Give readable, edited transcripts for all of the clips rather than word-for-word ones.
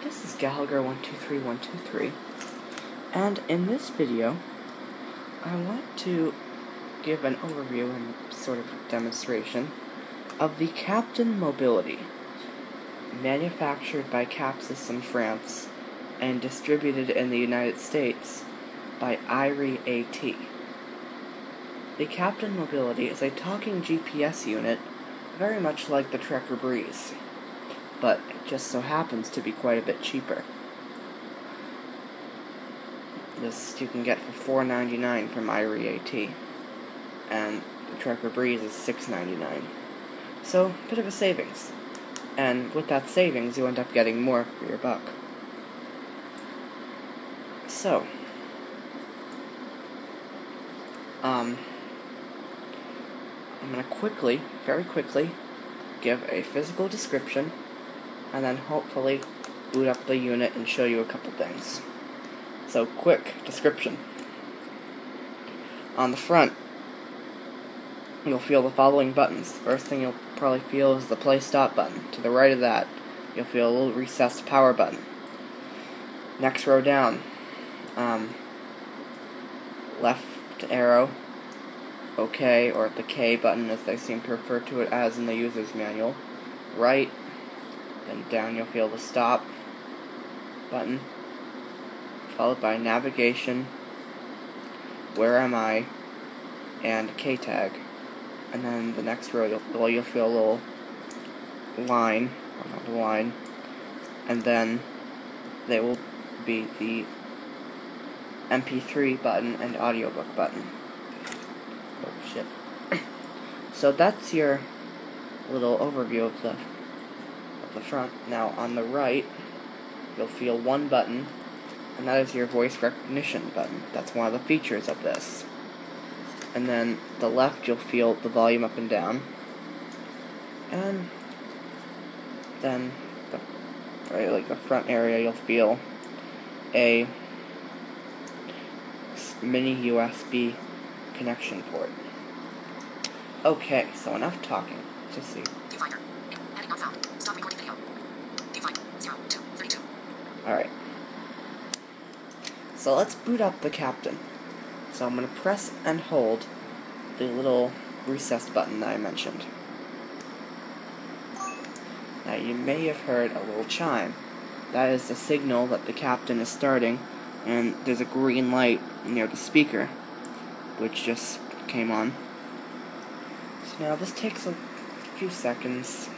This is Gallagher123123, and in this video, I want to give an overview and sort of demonstration of the Captain Mobility, manufactured by Capsys in France and distributed in the United States by IRI-AT. The Captain Mobility is a talking GPS unit very much like the Trekker Breeze, but it just so happens to be quite a bit cheaper. This you can get for $4.99 from IRI-AT, and the Trekker Breeze is $6.99. So, a bit of a savings. And with that savings, you end up getting more for your buck. So, I'm going to very quickly, give a physical description, and then hopefully boot up the unit and show you a couple things. So, quick description. On the front, you'll feel the following buttons. First thing you'll probably feel is the play stop button. To the right of that, you'll feel a little recessed power button. Next row down, left arrow, OK, or the K button as they seem to refer to it as in the user's manual. Right, then down you'll feel the stop button, followed by navigation, where am I, and K tag. And then the next row, you'll feel a little line, and then they will be the MP3 button and audiobook button. Oh shit. So that's your little overview of the front. Now on the right, you'll feel one button, and that is your voice recognition button. That's one of the features of this. And then the left, you'll feel the volume up and down, and then the front area, you'll feel a mini USB connection port. Okay, so enough talking. Let's see. Alright. So let's boot up the Captain. So I'm going to press and hold the little recessed button that I mentioned. Now you may have heard a little chime. That is the signal that the Captain is starting, and there's a green light near the speaker, which just came on. So now this takes a few seconds.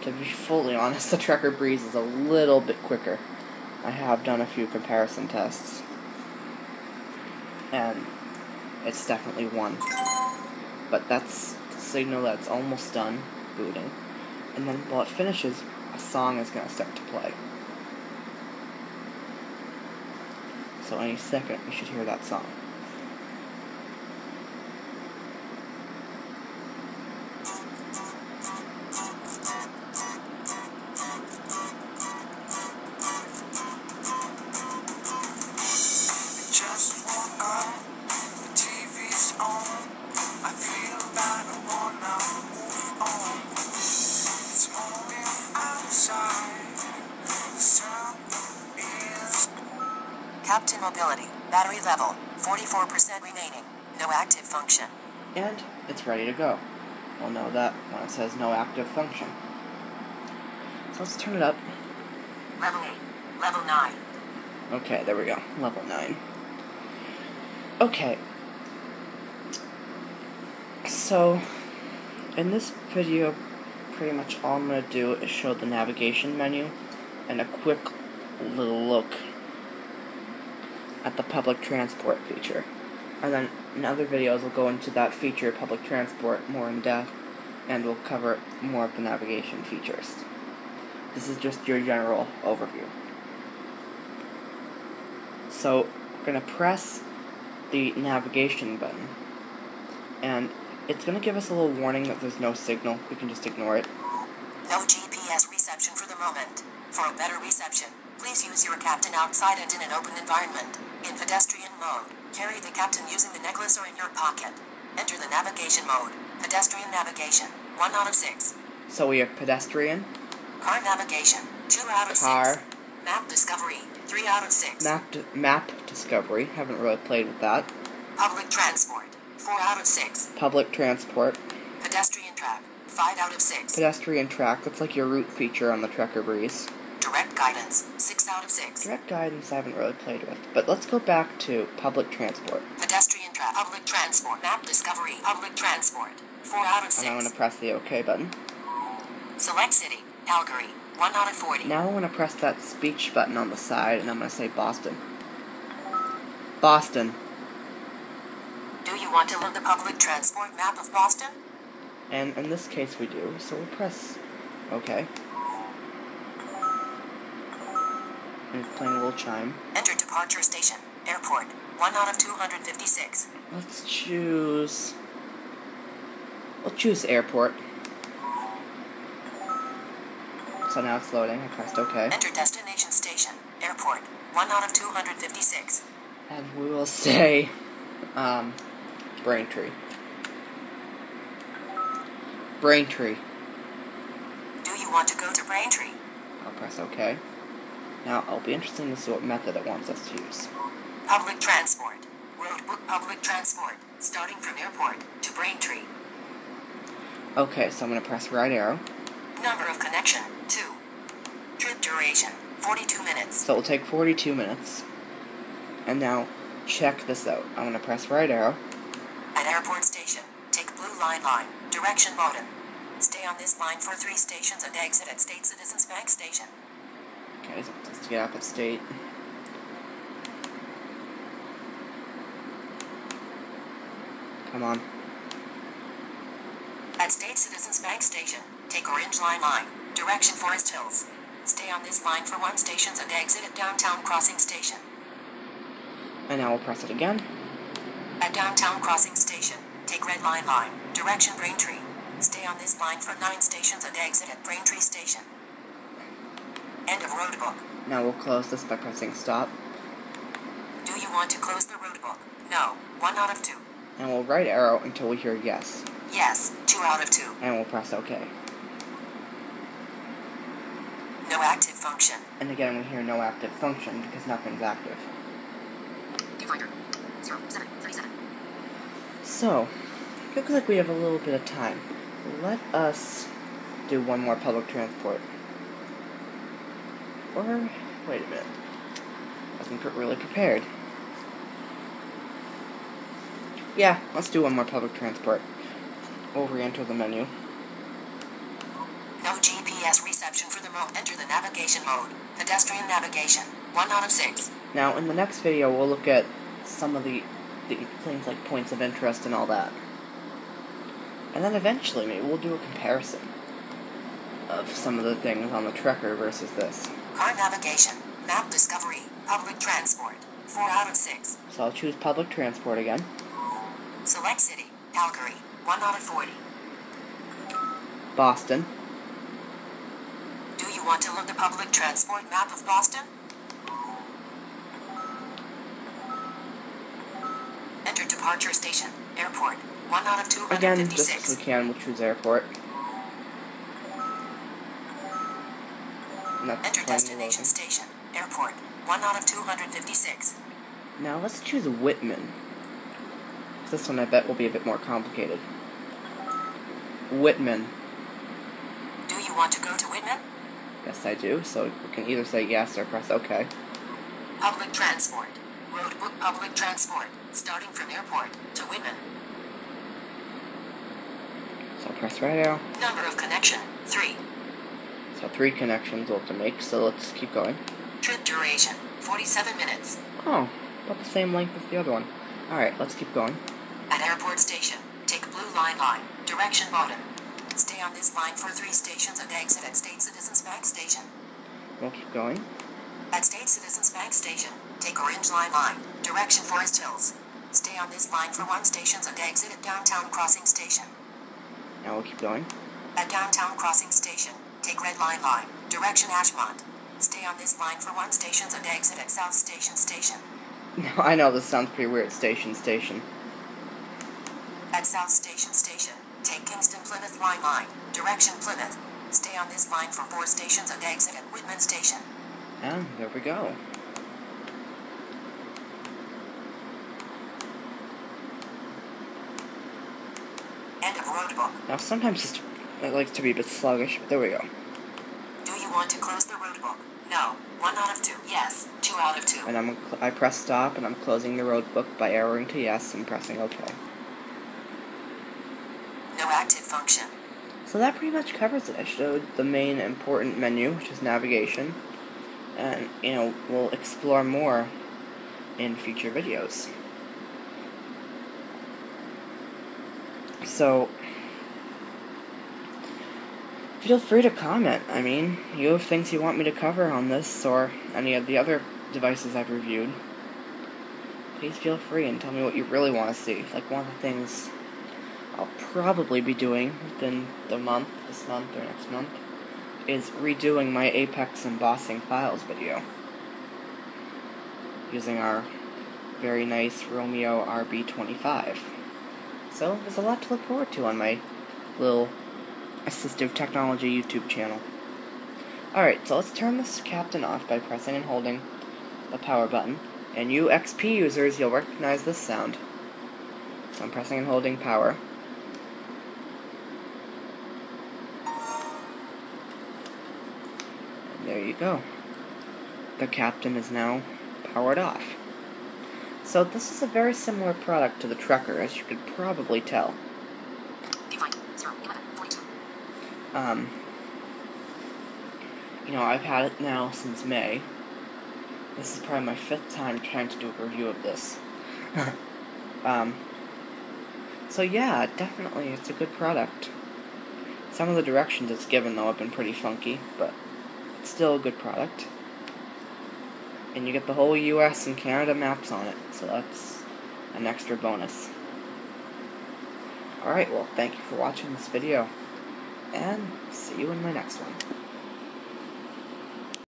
To be fully honest, the Trekker Breeze is a little bit quicker. I have done a few comparison tests, and it's definitely one. But that's the signal that it's almost done booting. And then while it finishes, a song is going to start to play. So any second, you should hear that song. Captain Mobility, battery level, 44% remaining, no active function. And it's ready to go. We'll know that when it says no active function. So let's turn it up. Level 8, level 9. Okay, there we go, level 9. Okay. So, in this video, pretty much all I'm going to do is show the navigation menu and a quick little look at the public transport feature. And then in other videos we'll go into that feature, public transport, more in depth, and we'll cover more of the navigation features. This is just your general overview. So, we're going to press the navigation button, and it's going to give us a little warning that there's no signal. We can just ignore it. No GPS reception for the moment. For a better reception, please use your Captain outside and in an open environment. In pedestrian mode, carry the Captain using the necklace or in your pocket. Enter the navigation mode. Pedestrian navigation, 1 out of 6. So we have pedestrian, Car navigation, 2 out of 6. Car. Map discovery, 3 out of 6. Map discovery. Haven't really played with that. Public transport, 4 out of 6. Public transport. Pedestrian track, 5 out of 6. Pedestrian track. That's like your route feature on the Trekker Breeze. Direct guidance, 6 out of 6. Direct guidance I haven't really played with. But let's go back to public transport. Pedestrian track, public transport. Map discovery, public transport, 4 out of 6. And I'm going to press the OK button. Select city, Calgary, 1 out of 40. Now I'm going to press that speech button on the side, and I'm going to say Boston. Boston. Do you want to load the public transport map of Boston? And in this case we do, so we'll press OK. And it's playing a little chime. Enter departure station, airport, 1 out of 256. Let's choose... We'll choose airport. So now it's loading. I pressed OK. Enter destination station, airport, 1 out of 256. And we will say, Braintree. Braintree. Do you want to go to Braintree? I'll press OK. Now, it'll be interesting to see what method it wants us to use. Public transport. Road book public transport, starting from airport to Braintree. Okay, so I'm going to press right arrow. Number of connection, 2. Trip duration, 42 minutes. So it will take 42 minutes. And now, check this out. I'm going to press right arrow. At airport station, take blue line, direction Bowden. Stay on this line for 3 stations and exit at State Citizens Bank Station. Okay, so let's get off at State. Come on. At State Citizens Bank Station, take Orange Line, direction Forest Hills. Stay on this line for 1 station and exit at Downtown Crossing Station. And now we'll press it again. At Downtown Crossing Station, take Red Line, direction Braintree. Stay on this line for 9 stations and exit at Braintree Station. End of road book. Now we'll close this by pressing stop. Do you want to close the road book? No. 1 out of 2. And we'll right arrow until we hear yes. Yes. 2 out of 2. And we'll press OK. No active function. And again, we hear no active function because nothing's active. Divider. 0737. So, looks like we have a little bit of time. Let us do one more public transport. Or, wait a minute. I wasn't really prepared. Yeah, let's do one more public transport. We'll re-enter the menu. No GPS reception for the mode. Enter the navigation mode. Pedestrian navigation. 1 out of 6. Now, in the next video, we'll look at some of the things like points of interest and all that. And then eventually, maybe we'll do a comparison of some of the things on the Trekker versus this. Car navigation. Map discovery. Public transport. 4 out of 6. So I'll choose public transport again. Select city. Calgary. 1 out of 40. Boston. Do you want to look the public transport map of Boston? Enter departure station. Airport. 1 out of 256. Again, just as we can, we'll choose airport. And that's Enter playing destination loading. station. Airport. 1 out of 256. Now let's choose Whitman. This one I bet will be a bit more complicated. Whitman. Do you want to go to Whitman? Yes, I do. So we can either say yes or press OK. Public transport. Road book public transport. Starting from airport to Whitman. So press right arrow. Number of connection. 3. So 3 connections we'll have to make, so let's keep going. Trip duration. 47 minutes. Oh, about the same length as the other one. Alright, let's keep going. At airport station, take blue line, direction Bowden. Stay on this line for 3 stations and exit at State Citizens Bank Station. We'll keep going. At State Citizens Bank Station, take Orange Line, direction Forest Hills. Stay on this line for 1 station and exit at Downtown Crossing Station. Now we'll keep going. At Downtown Crossing Station, take Red Line, direction Ashmont. Stay on this line for 1 station and exit at South Station Station. Now, I know this sounds pretty weird, station. At South Station Station, take Kingston Plymouth Line, direction Plymouth. Stay on this line for 4 stations and exit at Whitman Station. And there we go. End of road book. Now sometimes it likes to be a bit sluggish, but there we go. Do you want to close the road book? No. 1 out of 2. Yes. 2 out of 2. And I press stop, and I'm closing the road book by arrowing to yes and pressing OK. No active function. So that pretty much covers it. I showed the main important menu, which is navigation, and we'll explore more in future videos. So feel free to comment. I mean, you have things you want me to cover on this or any of the other devices I've reviewed. Please feel free and tell me what you really want to see. Like, one of the things I'll probably be doing within this month or next month, is redoing my Apex embossing files video using our very nice Romeo RB25. So there's a lot to look forward to on my little assistive technology YouTube channel. Alright, so let's turn this captain off by pressing and holding the power button. And you XP users, you'll recognize this sound. So I'm pressing and holding power. And there you go. The captain is now powered off. So this is a very similar product to the Trucker, as you could probably tell. I've had it now since May. This is probably my 5th time trying to do a review of this. So yeah, definitely, it's a good product. Some of the directions it's given, though, have been pretty funky, but it's still a good product. And you get the whole US and Canada maps on it, so that's an extra bonus. Alright, well, thank you for watching this video, and see you in my next one.